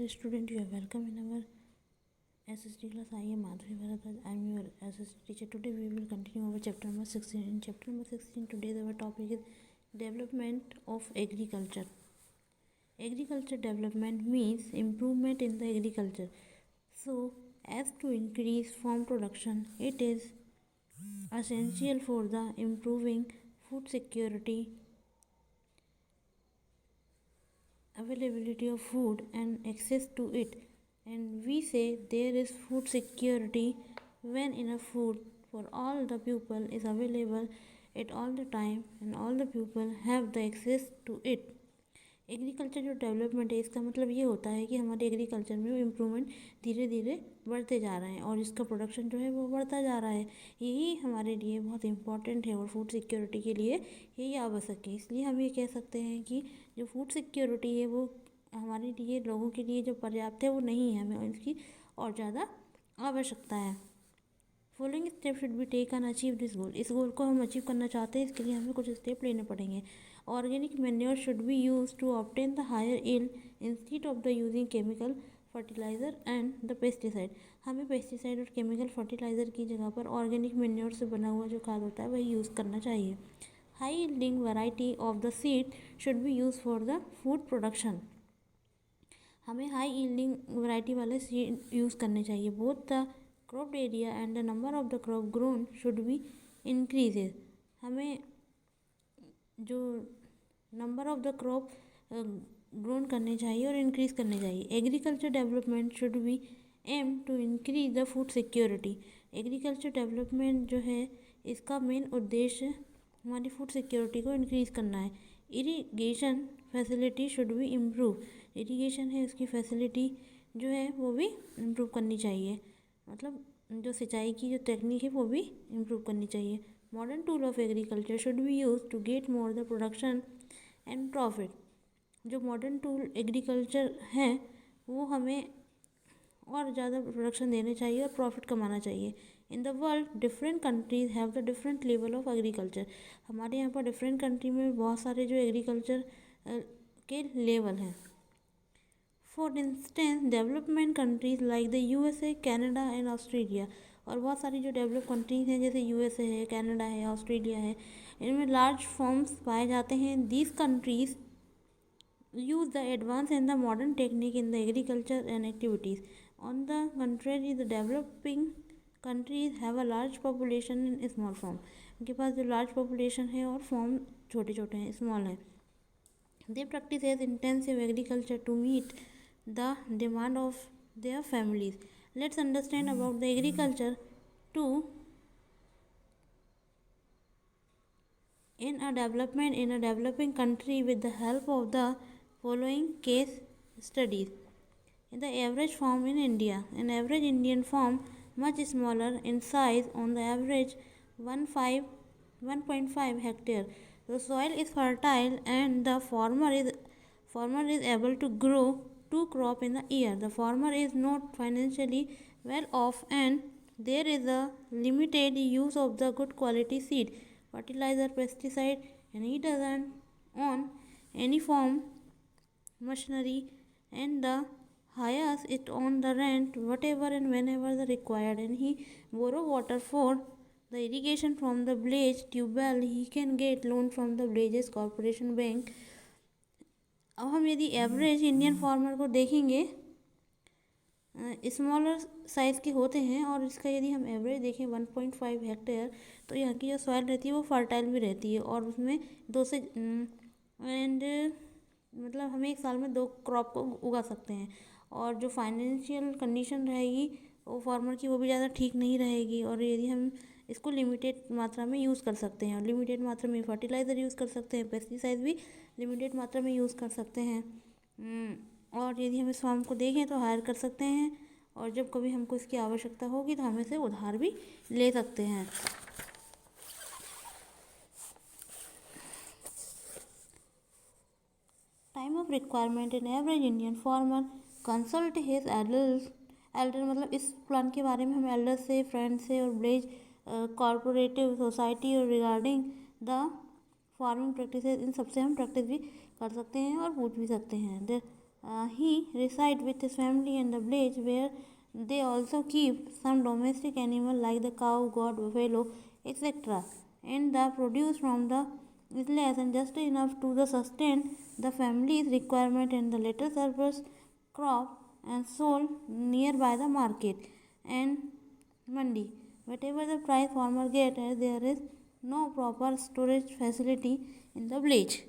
Dear student, you are welcome in our SST class. I am Madhuri Bharadwaj. I am your SST teacher. Today we will continue our chapter number 16. In chapter number 16, today our topic is development of agriculture. Agriculture development means improvement in the agriculture. So, as to increase farm production, it is essential for the improving food security, availability of food and access to it. And we say there is food security when enough food for all the people is available at all the time and all the people have the access to it. Agriculture जो development है इसका मतलब ये होता है कि हमारे agriculture में इम्प्रूवमेंट धीरे धीरे बढ़ते जा रहे हैं और इसका प्रोडक्शन जो है वो बढ़ता जा रहा है। यही हमारे लिए बहुत इम्पॉर्टेंट है और फूड सिक्योरिटी के लिए यही आवश्यक है। इसलिए हम ये कह सकते हैं कि जो फूड सिक्योरिटी है वो हमारे लिए, लोगों के लिए जो पर्याप्त है वो नहीं है, हमें इसकी और ज़्यादा आवश्यकता है। Following step should be taken achieve this goal. इस गोल को हम अचीव करना चाहते हैं, इसके लिए हमें कुछ स्टेप लेने पड़ेंगे। Organic manure should be use to obtain the higher yield instead of the using chemical fertiliser and the pesticide. हमें पेस्टिसाइड और केमिकल फर्टिलाइज़र की जगह पर ऑर्गेनिक मैन्योर से बना हुआ जो खाद होता है वही यूज़ करना चाहिए। High yielding variety of the seed should be use for the food production. हमें हाई यील्डिंग वैरायटी वाले सीड यूज़ करने चाहिए। Both the crop area and the number of the crop grown should be increases. हमें जो number of the crop grown करने चाहिए और increase करने चाहिए। Agriculture development should be aim to increase the food security. Agriculture development जो है इसका मेन उद्देश्य हमारी फूड सिक्योरिटी को इंक्रीज़ करना है। Irrigation facility should be improve. Irrigation है उसकी फैसिलिटी जो है वो भी इम्प्रूव करनी चाहिए, मतलब जो सिंचाई की जो टेक्निक है वो भी इम्प्रूव करनी चाहिए। Modern tool of agriculture should be use to get more the production and profit. जो मॉडर्न टूल एग्रीकल्चर हैं वो हमें और ज़्यादा प्रोडक्शन देने चाहिए और प्रॉफिट कमाना चाहिए। In the world different countries have the different level of agriculture. हमारे यहाँ पर डिफरेंट कंट्री में बहुत सारे जो एग्रीकल्चर के लेवल हैं। For instance development countries like the USA, Canada and Australia. और बहुत सारी जो डेवलप कंट्रीज हैं जैसे USA है, कैनेडा है, ऑस्ट्रेलिया है, इनमें लार्ज फॉर्म्स पाए जाते हैं। These countries use the advanced and the modern technique in the agriculture and activities. On the contrary, the developing countries have a large population in small form. उनके पास जो large population है और form छोटे छोटे हैं, small हैं। They practice as intensive agriculture to meet the demand of their families. Let's understand about the agriculture to in a developing country with the help of the following case studies. In the average farm in India, an average Indian farm much smaller in size, on the average 1.5 hectare. The soil is fertile and the farmer is able to grow 2 crops in the year. The farmer is not financially well off and there is a limited use of the good quality seed, fertilizer, pesticide, and he doesn't own any farm machinery and the hires it on the rent whatever and whenever the required, and he borrow water for the irrigation from the village tube well. He can get loan from the villages corporation bank. अब हम यदि average Indian farmer को देखेंगे, smaller size के होते हैं और इसका यदि हम एवरेज देखें 1.5 हेक्टेयर, तो यहाँ की जो सॉइल रहती है वो फर्टाइल भी रहती है और उसमें दो से एंड मतलब हम एक साल में 2 क्रॉप को उगा सकते हैं। और जो फाइनेंशियल कंडीशन रहेगी वो फार्मर की वो भी ज़्यादा ठीक नहीं रहेगी और यदि हम इसको लिमिटेड मात्रा में यूज़ कर सकते हैं और लिमिटेड मात्रा में फर्टिलाइज़र यूज़ कर सकते हैं, पेस्टिसाइड भी लिमिटेड मात्रा में यूज़ कर सकते हैं। और यदि हम इस फार्म को देखें तो हायर कर सकते हैं और जब कभी हमको इसकी आवश्यकता होगी तो हम इसे उधार भी ले सकते हैं। Time of requirement in average Indian farmer consult his Elder, मतलब इस प्लान के बारे में हम एल्डर से, फ्रेंड से और विलेज कॉर्पोरेटिव सोसाइटी और रिगार्डिंग द फार्मिंग प्रैक्टिसेस, इन सबसे हम प्रैक्टिस भी कर सकते हैं और पूछ भी सकते हैं। He resides with his family in the village where they also keep some domestic animal like the cow, goat, buffalo, etc. And the produce from the is less and just enough to the sustain the family's requirement, and the later surplus crop and sold nearby the market and mandi. Whatever the price farmer get, as there is no proper storage facility in the village.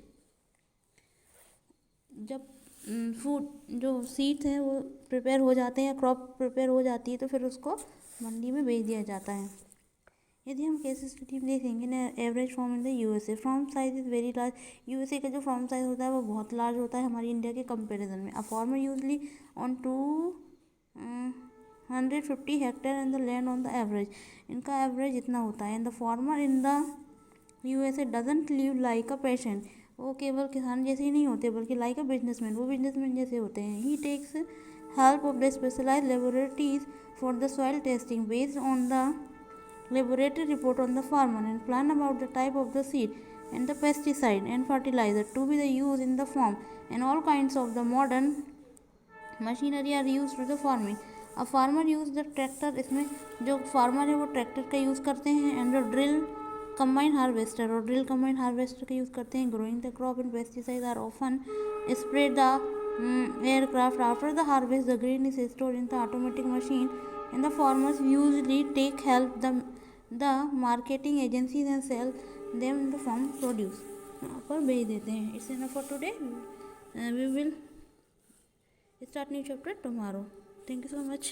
जब food जो seeds हैं वो prepare हो जाते हैं या crop prepare हो जाती है तो फिर उसको मंडी में बेच दिया जाता है. यदि हम केस स्टडी में देखेंगे ना, average farm in the USA, farm size is very large. USA का जो फार्म साइज होता है वो बहुत लार्ज होता है हमारी इंडिया के कंपैरिजन में. A farmer usually on 250 hectare in the land on the average. इनका एवरेज इतना होता है. And the farmer in the USA doesn't live like a patient. वो केवल किसान जैसे ही नहीं होते बल्कि लाइक अ बिजनेसमैन, वो बिजनेसमैन जैसे होते हैं. He takes help of the specialised laboratories for the soil testing based on the laboratory report on the farmer, and plan about the type of the seed and the pesticide and fertilizer to be the used in the farm, and all kinds of the modern machinery are used to the farming. A farmer use the tractor. इसमें जो farmer है वो tractor का use करते हैं. and the drill combine harvester और drill combine harvester का use करते हैं. growing the crop and pesticides are often sprayed the aircraft. After the harvest the grain is stored in the automatic machine, and the farmers usually take help the marketing agencies and sell them the farm produce. यहाँ पर भेज देते हैं. It's enough for today. We will start new chapter tomorrow. Thank you so much.